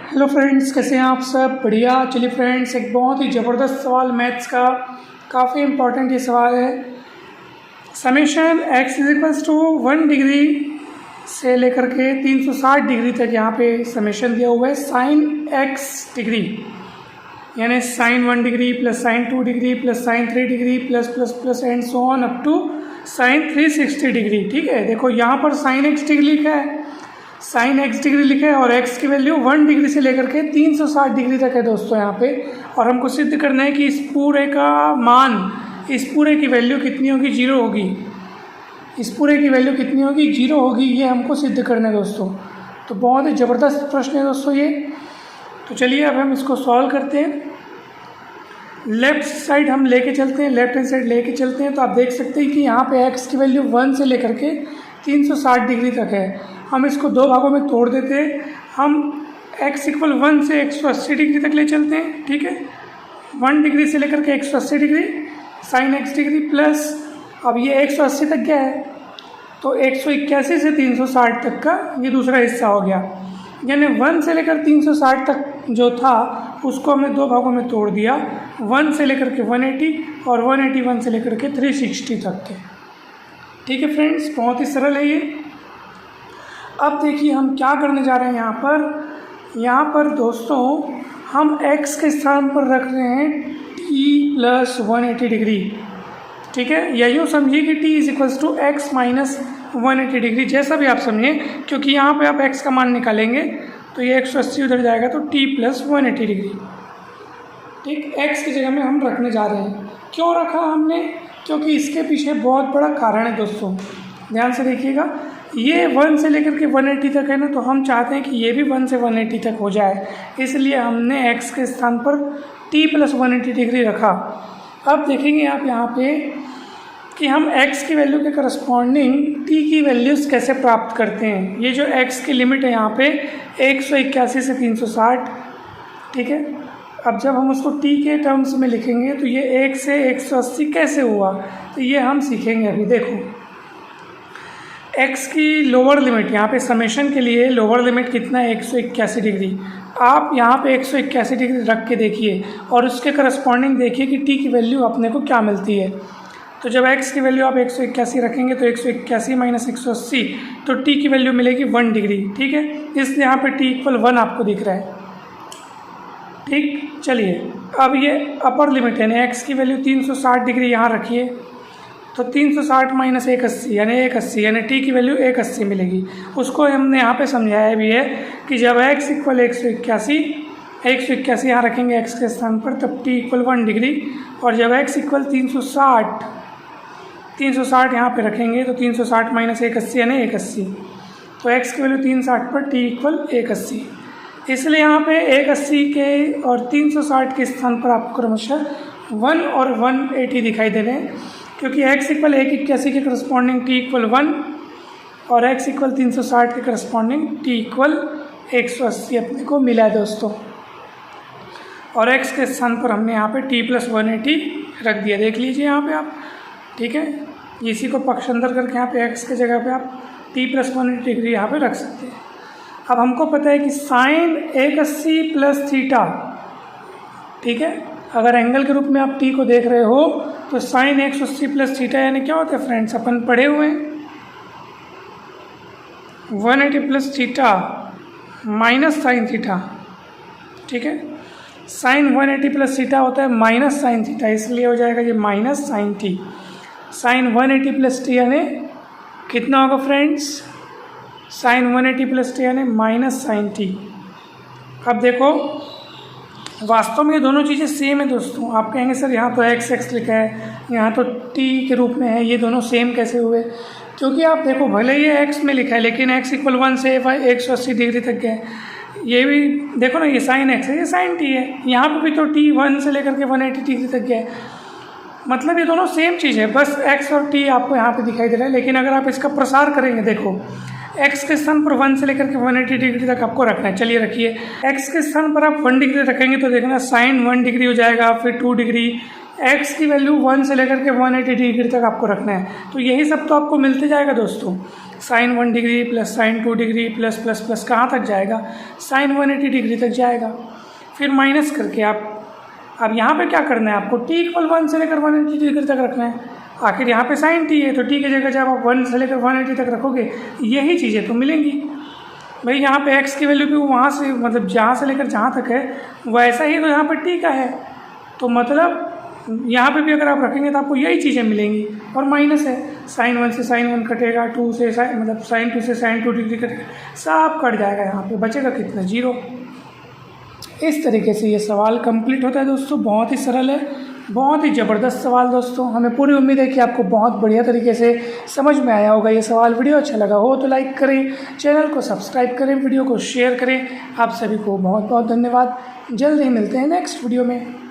Hello friends, कैसे हैं आप सब? बढ़िया। चलिए फ्रेंड्स, एक बहुत ही ज़बरदस्त सवाल मैथ्स का, काफ़ी इम्पोर्टेंट ये सवाल है। Summation x is equals to 1 degree से लेकर के 360 डिग्री तक यहाँ पे समेशन दिया हुआ है। साइन x डिग्री यानी sine 1 degree plus sine 2 degree plus sine 3 degree plus plus plus and so on up to sine 360 degree. ठीक है, देखो यहाँ पर साइन x डिग्री लिखा है, साइन x डिग्री लिखा है और x की वैल्यू 1 डिग्री से लेकर के 360 डिग्री तक है दोस्तों यहाँ पे। और हमको सिद्ध करना है कि इस पूरे का मान, इस पूरे की वैल्यू कितनी होगी? 0 होगी। इस पूरे की वैल्यू कितनी होगी? 0 होगी। ये हमको सिद्ध करना है दोस्तों। तो बहुत ही ज़बरदस्त प्रश्न है दोस्तों ये। तो चलिए अब हम इसको सॉल्व करते हैं। लेफ्ट साइड हम लेके चलते हैं, लेफ्ट हैंड साइड लेके चलते हैं। तो आप देख सकते हैं कि यहाँ पे x की वैल्यू 1 से लेकर के 360 डिग्री तक है। हम इसको दो भागों में तोड़ देते हैं। हम x इक्वल 1 से 180 डिग्री तक ले चलते हैं। ठीक है, 1 डिग्री से लेकर के 180 degree sine x degree plus, अब ये 180 तक गया है तो 181 से 360 तक का ये दूसरा हिस्सा हो गया। यानी 1 से लेकर 360 तक जो था उसको हमने दो भागों में तोड़ दिया, 1 से लेकर के 180 और 181 से लेकर के 360 तक के। ठीक है फ्रेंड्स, बहुत ही सरल है ये। अब देखिए हम क्या करने जा रहे हैं यहाँ पर दोस्तों हम x के स्थान पर रख रहे हैं t प्लस 180 डिग्री। ठीक है, या यूँ समझिए कि t is equals to x minus 180 degree, जैसा भी आप समझें, क्योंकि यहाँ पे आप x का मान निकालेंगे तो ये 180 उधर जाएगा तो t प्लस 180 डिग्री। ठीक, x की जगह में हम रखने जा रहे हैं। क्यों रखा हमने? क्योंकि इसके पीछे बहुत बड़ा कारण है दोस्तों, ध्यान से देखिएगा। ये 1 से लेकर के 180 तक है ना, तो हम चाहते हैं कि ये भी 1 से 180 तक हो जाए, इसलिए हमने x के स्थान पर t प्लस 180 डिग्री रखा। अब देखेंगे आप यहाँ पे कि हम x की वैल्यू के करस्पॉन्डिंग t की वैल्यूज़ कैसे प्राप्त करते हैं। ये जो x की लिमिट है यहाँ पे 181 से 360, ठीक है। अब जब हम उसको t के टर्म्स में लिखेंगे तो ये 1 से 180 कैसे हुआ, तो ये हम सीखेंगे अभी। देखो x की लोअर लिमिट, यहाँ पे समेशन के लिए लोअर लिमिट कितना है? 181 डिग्री। आप यहाँ पे 181 डिग्री रख के देखिए और उसके करस्पॉन्डिंग देखिए कि t की वैल्यू अपने को क्या मिलती है। तो जब x की वैल्यू आप 181 रखेंगे तो 181 माइनस 180, तो t की वैल्यू मिलेगी 1 डिग्री। ठीक है, इसलिए यहाँ पे t इक्वल 1 आपको दिख रहा है। ठीक, चलिए अब ये अपर लिमिट है ना, x की वैल्यू 360 डिग्री यहाँ रखिए, तो 360 माइनस 180 यानी 180, यानी t की वैल्यू 180 मिलेगी। उसको हमने यहाँ पे समझाया भी है कि जब x इक्वल 181 यहाँ रखेंगे x के स्थान पर, तब t इक्वल 1 डिग्री, और जब x इक्वल 360 यहाँ पे रखेंगे तो 360 माइनस 180 यानी 180, तो x की वैल्यू 360 पर t इक्वल 180। इसलिए यहाँ पे 180 के और 360 के स्थान पर आपको क्रमशः 1 और 180 दिखाई दे रहे हैं, क्योंकि x इक्वल 181 के करस्पॉन्डिंग t इक्वल 1 और x इक्वल 360 के करस्पॉन्डिंग t इक्वल 180 अपने को मिला है दोस्तों। और x के स्थान पर हमने यहाँ पे t प्लस 180 रख दिया, देख लीजिए यहाँ पे आप। ठीक है, इसी को पक्ष अंदर करके यहाँ पे x के जगह पे आप t प्लस 180 डिग्री यहाँ पे रख सकते हैं। अब हमको पता है कि साइन 180 प्लस थीटा, ठीक है, अगर एंगल के रूप में आप t को देख रहे हो तो साइन 180 प्लस थीटा यानी क्या होता है फ्रेंड्स? अपन पढ़े हुए हैं 180 plus theta minus sine theta. ठीक है, साइन 180 प्लस थीटा होता है माइनस साइन थीटा, इसलिए हो जाएगा ये minus sine T. Sine 180 plus T यानी कितना होगा फ्रेंड्स? साइन 180 प्लस टी यानी माइनस साइन टी। अब देखो वास्तव में ये दोनों चीज़ें सेम है दोस्तों। आप कहेंगे सर यहाँ तो x लिखा है, यहाँ तो t के रूप में है, ये दोनों सेम कैसे हुए? क्योंकि आप देखो भले ये x में लिखा है लेकिन x इक्वल 1 से 180 डिग्री तक गए। ये भी देखो ना, ये साइन x है, ये साइन t है, यहाँ पर भी तो t 1 से लेकर के 180 डिग्री तक गए, मतलब ये दोनों सेम चीज़ है, बस x और t आपको यहाँ पे दिखाई दे रहा है। लेकिन अगर आप इसका प्रसार करेंगे, देखो x के स्थान पर 1 से लेकर के 180 डिग्री तक आपको रखना है। चलिए रखिए, x के स्थान पर आप 1 डिग्री रखेंगे तो देखना साइन 1 डिग्री हो जाएगा, फिर 2 डिग्री, x की वैल्यू 1 से लेकर के 180 डिग्री तक आपको रखना है। तो यही सब तो आपको मिलते जाएगा दोस्तों। Sine 1 degree plus sine 2 degree plus plus plus कहाँ तक जाएगा, साइन 180 डिग्री तक जाएगा। फिर माइनस करके अब यहाँ पे क्या करना है आपको, t = 1 से लेकर 180 डिग्री तक रखना है। आखिर यहाँ पे साइन t है तो t की जगह जब आप 1 से लेकर 180 तक रखोगे यही चीज़ें तो मिलेंगी। भाई यहाँ पे x की वैल्यू भी वहाँ से मतलब जहाँ से लेकर जहाँ तक है वैसा ही तो यहाँ पर t का है, तो मतलब यहाँ पे भी अगर आप रखेंगे तो आपको यही चीज़ें मिलेंगी। और माइनस है, साइन 1 से साइन 1 कटेगा, 2 से मतलब साइन 2 से साइन 2 डिग्री कटेगा, सब कट जाएगा। यहाँ पे बचेगा कितना, 0। इस तरीके से ये सवाल कंप्लीट होता है दोस्तों। बहुत ही सरल है, बहुत ही ज़बरदस्त सवाल दोस्तों। हमें पूरी उम्मीद है कि आपको बहुत बढ़िया तरीके से समझ में आया होगा ये सवाल। वीडियो अच्छा लगा हो तो लाइक करें, चैनल को सब्सक्राइब करें, वीडियो को शेयर करें। आप सभी को बहुत बहुत धन्यवाद। जल्द ही मिलते हैं नेक्स्ट वीडियो में।